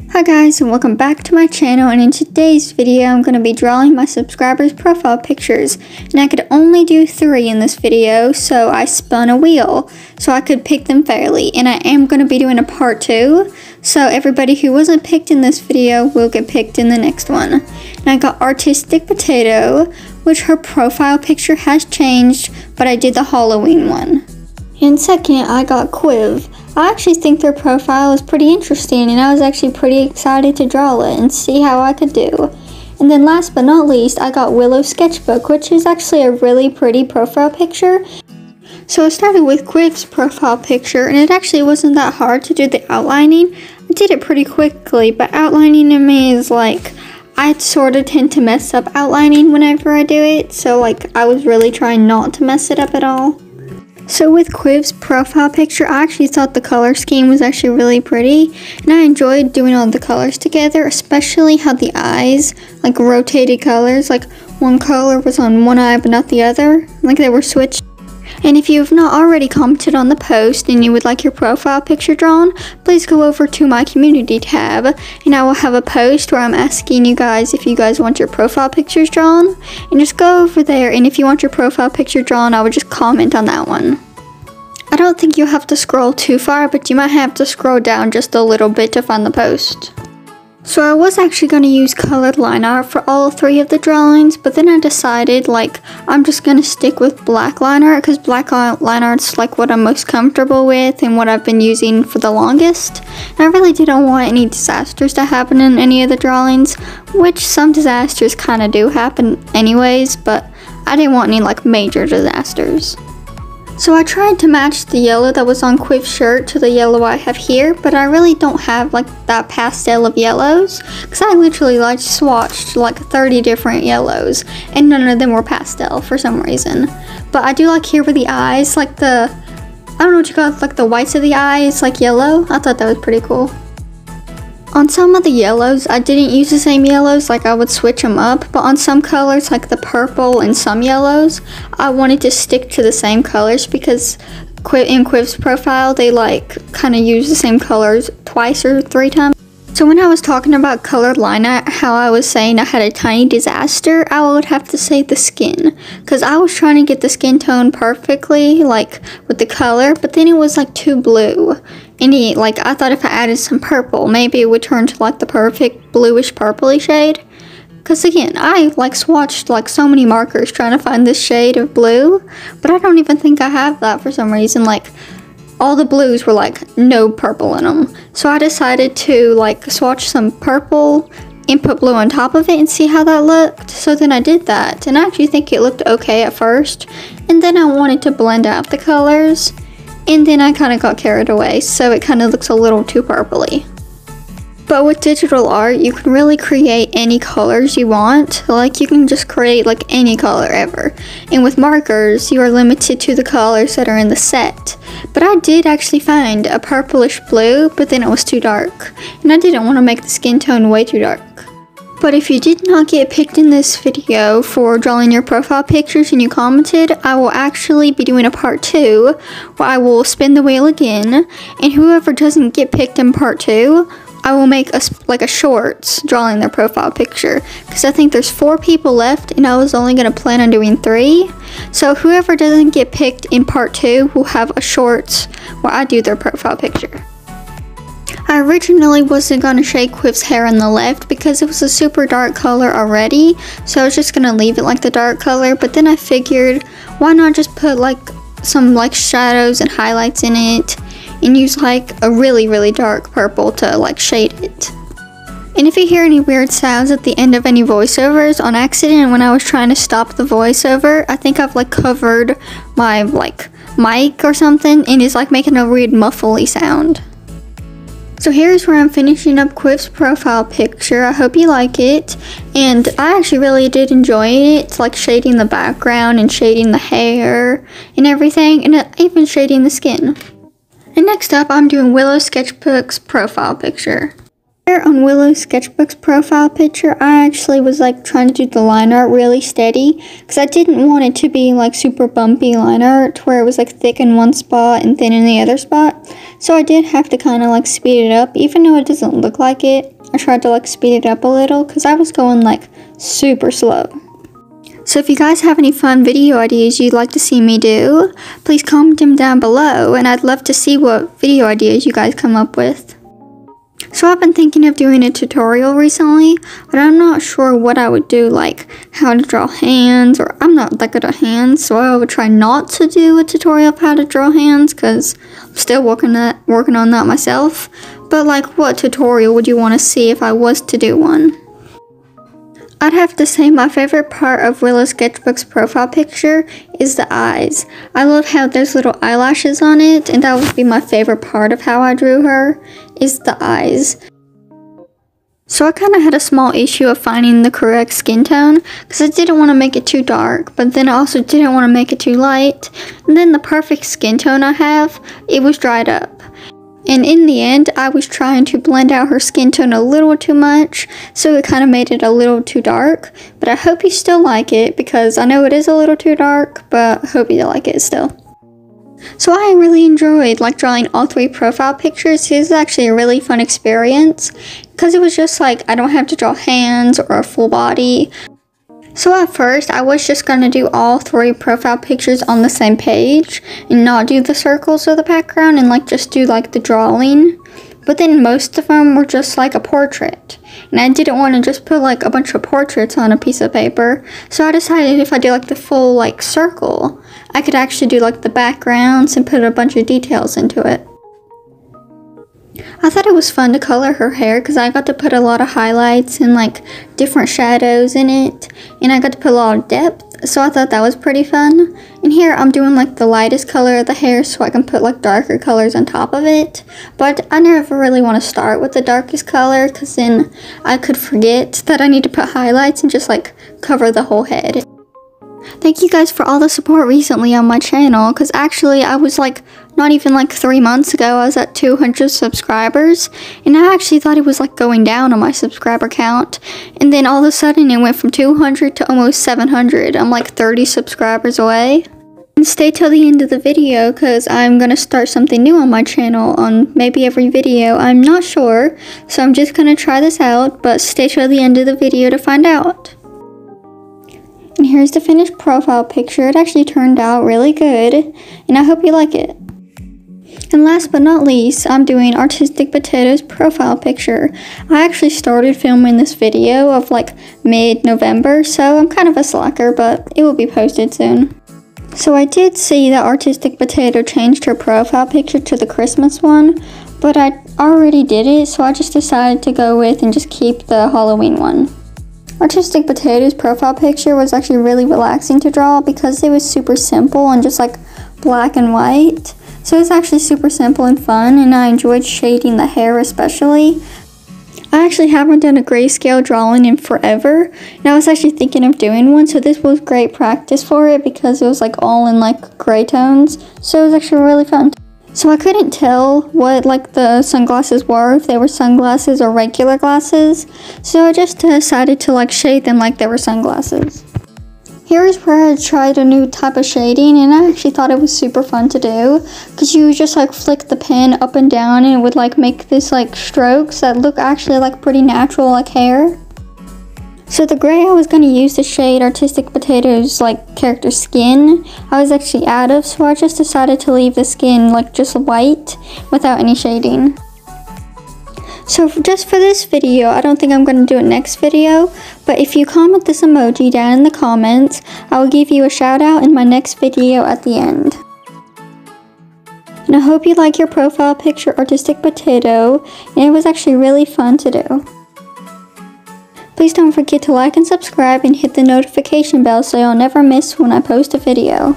Hi guys, and welcome back to my channel, and in today's video I'm going to be drawing my subscribers' profile pictures, and I could only do 3 in this video, so I spun a wheel so I could pick them fairly, and I am going to be doing a part 2, so everybody who wasn't picked in this video will get picked in the next one. And I got Artistic Potato, which her profile picture has changed, but I did the Halloween one. And second, I got Quiv. I actually think their profile is pretty interesting, and I was actually pretty excited to draw it and see how I could do. And then last but not least, I got Willow's Sketchbook, which is actually a really pretty profile picture. So I started with Quiv's profile picture, and it actually wasn't that hard to do the outlining. I did it pretty quickly, but outlining to me is like, I sort of tend to mess up outlining whenever I do it, so like I was really trying not to mess it up at all. So with Quiv's profile picture, I actually thought the color scheme was actually really pretty, and I enjoyed doing all the colors together, especially how the eyes like rotated colors, like one color was on one eye but not the other, like they were switched. And if you have not already commented on the post and you would like your profile picture drawn, please go over to my community tab, and I will have a post where I'm asking you guys if you guys want your profile pictures drawn, and just go over there, and if you want your profile picture drawn, I would just comment on that one. I don't think you'll have to scroll too far, but you might have to scroll down just a little bit to find the post. So I was actually going to use colored line art for all 3 of the drawings, but then I decided like I'm just going to stick with black line art, because black line art's like what I'm most comfortable with and what I've been using for the longest. And I really didn't want any disasters to happen in any of the drawings, which some disasters kind of do happen anyways, but I didn't want any like major disasters. So I tried to match the yellow that was on Quiv's shirt to the yellow I have here, but I really don't have like that pastel of yellows, because I literally like swatched like 30 different yellows and none of them were pastel for some reason. But I do like here with the eyes, like the, I don't know what you call it, like the whites of the eyes, like yellow. I thought that was pretty cool. On some of the yellows, I didn't use the same yellows, like I would switch them up, but on some colors, like the purple and some yellows, I wanted to stick to the same colors, because in Quiv's profile, they like kind of use the same colors twice or 3 times. So when I was talking about colored line art, how I was saying I had a tiny disaster, I would have to say the skin, because I was trying to get the skin tone perfectly, like with the color, but then it was like too blue. And I thought if I added some purple, maybe it would turn to like the perfect bluish purpley shade. Because again, I like swatched like so many markers trying to find this shade of blue, but I don't even think I have that for some reason. Like all the blues were like no purple in them. So I decided to like swatch some purple and put blue on top of it and see how that looked. So then I did that, and I actually think it looked okay at first. And then I wanted to blend out the colors, and then I kind of got carried away, so it kind of looks a little too purpley. But with digital art, you can really create any colors you want. Like you can just create like any color ever. And with markers, you are limited to the colors that are in the set. But I did actually find a purplish blue, but then it was too dark, and I didn't want to make the skin tone way too dark. But if you did not get picked in this video for drawing your profile pictures and you commented, I will actually be doing a part 2 where I will spin the wheel again, and whoever doesn't get picked in part 2, I will make a shorts drawing their profile picture, because I think there's 4 people left and I was only going to plan on doing 3. So whoever doesn't get picked in part 2 will have a shorts where I do their profile picture. I originally wasn't going to shade Quiv's hair on the left because it was a super dark color already, so I was just going to leave it like the dark color, but then I figured why not just put like some like shadows and highlights in it and use like a really dark purple to like shade it. And if you hear any weird sounds at the end of any voiceovers on accident when I was trying to stop the voiceover, I think I've like covered my like mic or something, and it's like making a weird muffly sound. So here's where I'm finishing up Quiv's profile picture. I hope you like it, and I actually really did enjoy it, like shading the background and shading the hair and everything, and even shading the skin. And next up, I'm doing Willow's Sketchbook's profile picture. Here on Willow's Sketchbook's profile picture, I actually was like trying to do the line art really steady because I didn't want it to be like super bumpy line art where it was like thick in one spot and thin in the other spot. So I did have to kind of like speed it up, even though it doesn't look like it. I tried to like speed it up a little because I was going like super slow. So if you guys have any fun video ideas you'd like to see me do, please comment them down below, and I'd love to see what video ideas you guys come up with. So I've been thinking of doing a tutorial recently, but I'm not sure what I would do, like how to draw hands, or I'm not that good at hands, so I would try not to do a tutorial of how to draw hands because I'm still working on that myself. But like, what tutorial would you want to see if I was to do one? I'd have to say my favorite part of Willow's Sketchbook's profile picture is the eyes. I love how there's little eyelashes on it, and that would be my favorite part of how I drew her, is the eyes. So I kind of had a small issue of finding the correct skin tone, because I didn't want to make it too dark, but then I also didn't want to make it too light. And then the perfect skin tone I have, it was dried up. And in the end, I was trying to blend out her skin tone a little too much, so it kind of made it a little too dark. But I hope you still like it, because I know it is a little too dark, but I hope you like it still. So I really enjoyed like drawing all three profile pictures. It was actually a really fun experience, because it was just like I don't have to draw hands or a full body. So at first, I was just going to do all three profile pictures on the same page and not do the circles of the background and like just do like the drawing. But then most of them were just like a portrait. And I didn't want to just put like a bunch of portraits on a piece of paper. So I decided if I do like the full like circle, I could actually do like the backgrounds and put a bunch of details into it. I thought it was fun to color her hair because I got to put a lot of highlights and like different shadows in it, and I got to put a lot of depth, so I thought that was pretty fun. And here I'm doing like the lightest color of the hair so I can put like darker colors on top of it, but I never really want to start with the darkest color because then I could forget that I need to put highlights and just like cover the whole head. Thank you guys for all the support recently on my channel, because actually I was like not even like 3 months ago I was at 200 subscribers, and I actually thought it was like going down on my subscriber count, and then all of a sudden it went from 200 to almost 700. I'm like 30 subscribers away. And stay till the end of the video because I'm gonna start something new on my channel on maybe every video. I'm not sure, so I'm just gonna try this out, but stay till the end of the video to find out. And here's the finished profile picture. It actually turned out really good, and I hope you like it. And last but not least, I'm doing Artistic Potato's profile picture. I actually started filming this video of like mid-November, so I'm kind of a slacker, but it will be posted soon. So I did see that Artistic Potato changed her profile picture to the Christmas one, but I already did it, so I just decided to go with and just keep the Halloween one. Artistic Potato's profile picture was actually really relaxing to draw because it was super simple and just like black and white. So it's actually super simple and fun, and I enjoyed shading the hair especially. I actually haven't done a grayscale drawing in forever, and I was actually thinking of doing one, so this was great practice for it because it was like all in like gray tones, so it was actually really fun. So I couldn't tell what like the sunglasses were, if they were sunglasses or regular glasses, so I just decided to like shade them like they were sunglasses. Here is where I tried a new type of shading, and I actually thought it was super fun to do because you would just like flick the pen up and down and it would like make this like strokes that look actually like pretty natural like hair. So the gray I was going to use to shade Artistic Potato's like character skin, I was actually out of, so I just decided to leave the skin like just white without any shading. So just for this video, I don't think I'm going to do it next video, but if you comment this emoji down in the comments, I will give you a shout out in my next video at the end. And I hope you like your profile picture, Artistic Potato, and it was actually really fun to do. Please don't forget to like and subscribe and hit the notification bell so you'll never miss when I post a video.